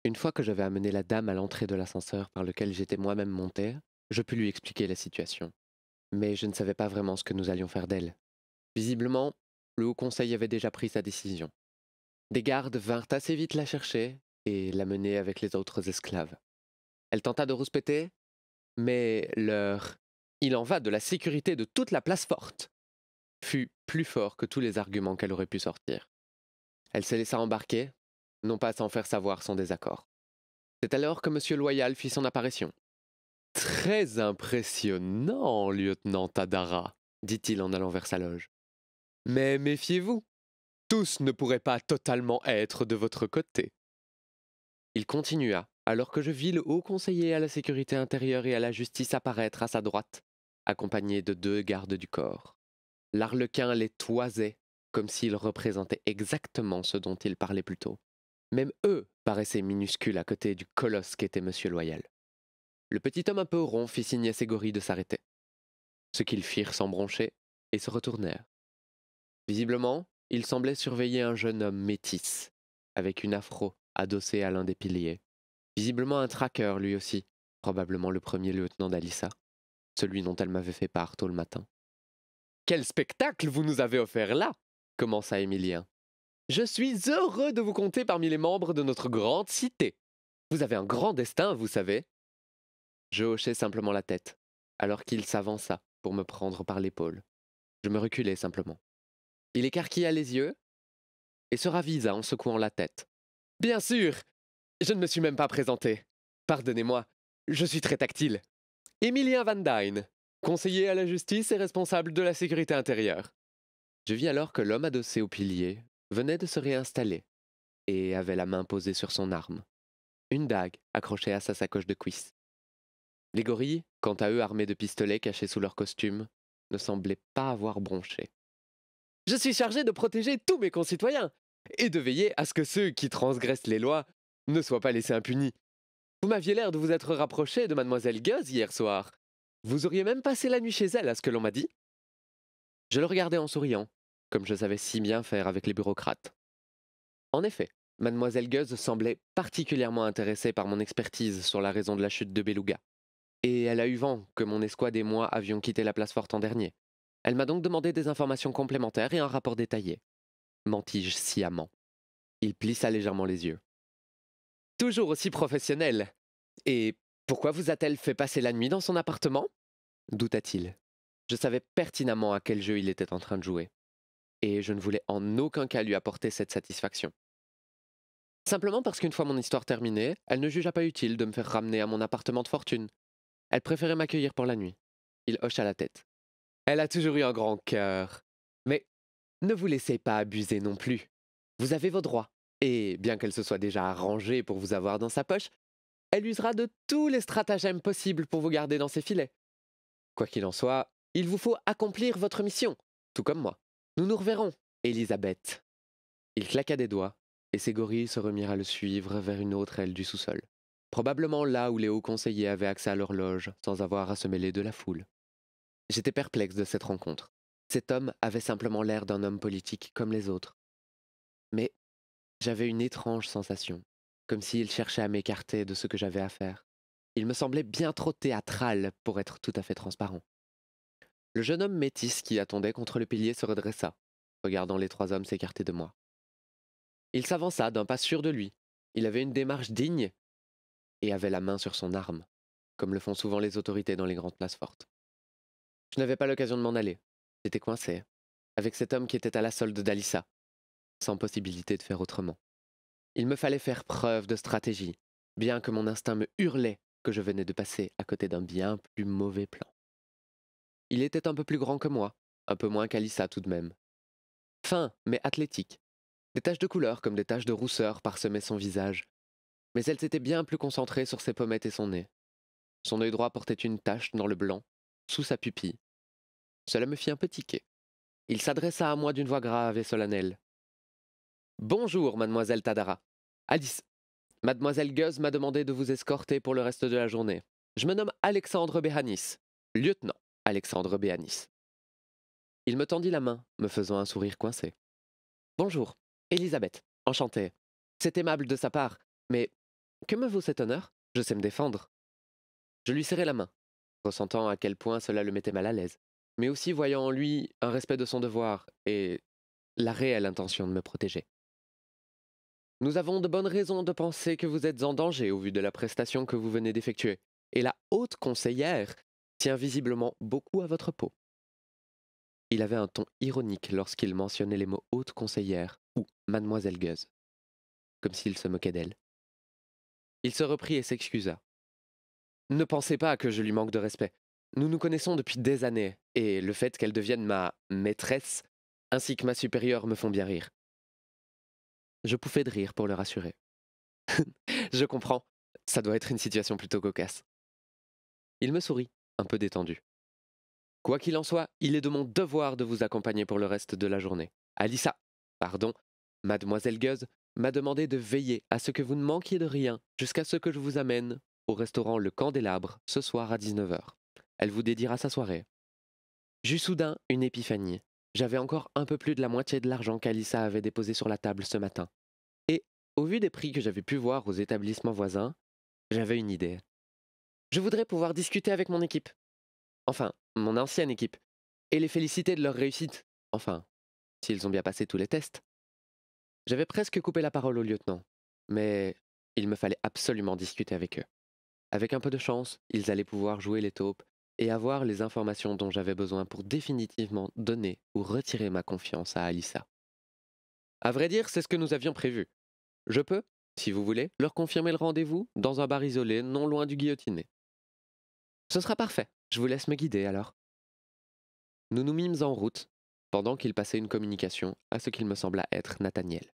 Une fois que j'avais amené la dame à l'entrée de l'ascenseur par lequel j'étais moi-même monté, je pus lui expliquer la situation. Mais je ne savais pas vraiment ce que nous allions faire d'elle. Visiblement, le Haut Conseil avait déjà pris sa décision. Des gardes vinrent assez vite la chercher et la mener avec les autres esclaves. Elle tenta de rouspéter, mais leur Il en va de la sécurité de toute la place forte fut plus fort que tous les arguments qu'elle aurait pu sortir. Elle se laissa embarquer, non pas sans faire savoir son désaccord. C'est alors que Monsieur Loyal fit son apparition. Très impressionnant, lieutenant Tadara, dit-il en allant vers sa loge. Mais méfiez-vous, tous ne pourraient pas totalement être de votre côté. Il continua, alors que je vis le haut conseiller à la sécurité intérieure et à la justice apparaître à sa droite, accompagné de 2 gardes du corps. L'arlequin les toisait, comme s'ils représentaient exactement ce dont il parlait plus tôt. Même eux paraissaient minuscules à côté du colosse qu'était Monsieur Loyal. Le petit homme un peu rond fit signe à ses gorilles de s'arrêter. Ce qu'ils firent sans broncher et se retournèrent. Visiblement, ils semblaient surveiller un jeune homme métis, avec une afro adossée à l'un des piliers. Visiblement un traqueur lui aussi, probablement le premier lieutenant d'Alissa, celui dont elle m'avait fait part tôt le matin. Quel spectacle vous nous avez offert là commença Émilien. Je suis heureux de vous compter parmi les membres de notre grande cité. Vous avez un grand destin, vous savez. Je hochai simplement la tête, alors qu'il s'avança pour me prendre par l'épaule. Je me reculai simplement. Il écarquilla les yeux et se ravisa en secouant la tête. Bien sûr, je ne me suis même pas présenté. Pardonnez-moi, je suis très tactile. Emilien Van Dyne, conseiller à la justice et responsable de la sécurité intérieure. Je vis alors que l'homme adossé au pilier venait de se réinstaller et avait la main posée sur son arme, une dague accrochée à sa sacoche de cuisse. Les gorilles, quant à eux armés de pistolets cachés sous leur costume, ne semblaient pas avoir bronché. Je suis chargé de protéger tous mes concitoyens et de veiller à ce que ceux qui transgressent les lois ne soient pas laissés impunis. Vous m'aviez l'air de vous être rapproché de mademoiselle Guz hier soir. Vous auriez même passé la nuit chez elle, à ce que l'on m'a dit. Je le regardais en souriant, comme je savais si bien faire avec les bureaucrates. En effet, mademoiselle Guz semblait particulièrement intéressée par mon expertise sur la raison de la chute de Beluga. Et elle a eu vent que mon escouade et moi avions quitté la place forte en dernier. Elle m'a donc demandé des informations complémentaires et un rapport détaillé. Mentis-je sciemment. Il plissa légèrement les yeux. Toujours aussi professionnel. Et pourquoi vous a-t-elle fait passer la nuit dans son appartement douta-t-il. Je savais pertinemment à quel jeu il était en train de jouer. Et je ne voulais en aucun cas lui apporter cette satisfaction. Simplement parce qu'une fois mon histoire terminée, elle ne jugea pas utile de me faire ramener à mon appartement de fortune. Elle préférait m'accueillir pour la nuit. Il hocha la tête. Elle a toujours eu un grand cœur. Mais ne vous laissez pas abuser non plus. Vous avez vos droits. Et bien qu'elle se soit déjà arrangée pour vous avoir dans sa poche, elle usera de tous les stratagèmes possibles pour vous garder dans ses filets. Quoi qu'il en soit, il vous faut accomplir votre mission, tout comme moi. Nous nous reverrons, Elisabeth. Il claqua des doigts, et ses gorilles se remirent à le suivre vers une autre aile du sous-sol. Probablement là où les hauts conseillers avaient accès à leur loge, sans avoir à se mêler de la foule. J'étais perplexe de cette rencontre. Cet homme avait simplement l'air d'un homme politique comme les autres. Mais j'avais une étrange sensation, comme s'il cherchait à m'écarter de ce que j'avais à faire. Il me semblait bien trop théâtral pour être tout à fait transparent. Le jeune homme métis qui attendait contre le pilier se redressa, regardant les 3 hommes s'écarter de moi. Il s'avança d'un pas sûr de lui. Il avait une démarche digne et avait la main sur son arme, comme le font souvent les autorités dans les grandes places fortes. Je n'avais pas l'occasion de m'en aller. J'étais coincé, avec cet homme qui était à la solde d'Alissa, sans possibilité de faire autrement. Il me fallait faire preuve de stratégie, bien que mon instinct me hurlait que je venais de passer à côté d'un bien plus mauvais plan. Il était un peu plus grand que moi, un peu moins qu'Alissa tout de même. Fin, mais athlétique. Des taches de couleur comme des taches de rousseur parsemaient son visage, mais elles étaient bien plus concentrées sur ses pommettes et son nez. Son œil droit portait une tache dans le blanc, sous sa pupille. Cela me fit un peu tiquer. Il s'adressa à moi d'une voix grave et solennelle. Bonjour, mademoiselle Tadara. Alice, mademoiselle Guz m'a demandé de vous escorter pour le reste de la journée. Je me nomme Alexandre Béhanis, lieutenant Alexandre Béhanis. Il me tendit la main, me faisant un sourire coincé. Bonjour, Elisabeth, enchantée. C'est aimable de sa part, mais Que me vaut cet honneur? Je sais me défendre. Je lui serrai la main, ressentant à quel point cela le mettait mal à l'aise, mais aussi voyant en lui un respect de son devoir et la réelle intention de me protéger. Nous avons de bonnes raisons de penser que vous êtes en danger au vu de la prestation que vous venez d'effectuer, et la haute conseillère tient visiblement beaucoup à votre peau. Il avait un ton ironique lorsqu'il mentionnait les mots haute conseillère ou mademoiselle Gueuse, comme s'il se moquait d'elle. Il se reprit et s'excusa. Ne pensez pas que je lui manque de respect. Nous nous connaissons depuis des années, et le fait qu'elle devienne ma maîtresse, ainsi que ma supérieure, me font bien rire. Je pouffais de rire pour le rassurer. Je comprends, ça doit être une situation plutôt cocasse. Il me sourit, un peu détendu. Quoi qu'il en soit, il est de mon devoir de vous accompagner pour le reste de la journée. Alissa, pardon, mademoiselle Gueuse, m'a demandé de veiller à ce que vous ne manquiez de rien jusqu'à ce que je vous amène au restaurant Le Candélabre ce soir à 19 heures. Elle vous dédiera sa soirée. J'eus soudain une épiphanie. J'avais encore un peu plus de la moitié de l'argent qu'Alissa avait déposé sur la table ce matin. Et, au vu des prix que j'avais pu voir aux établissements voisins, j'avais une idée. Je voudrais pouvoir discuter avec mon équipe. Enfin, mon ancienne équipe. Et les féliciter de leur réussite. Enfin, s'ils ont bien passé tous les tests. J'avais presque coupé la parole au lieutenant. Mais il me fallait absolument discuter avec eux. Avec un peu de chance, ils allaient pouvoir jouer les taupes et avoir les informations dont j'avais besoin pour définitivement donner ou retirer ma confiance à Alissa. À vrai dire, c'est ce que nous avions prévu. Je peux, si vous voulez, leur confirmer le rendez-vous dans un bar isolé non loin du guillotiné. Ce sera parfait, je vous laisse me guider alors. Nous nous mîmes en route, pendant qu'il passait une communication à ce qu'il me sembla être Nathaniel.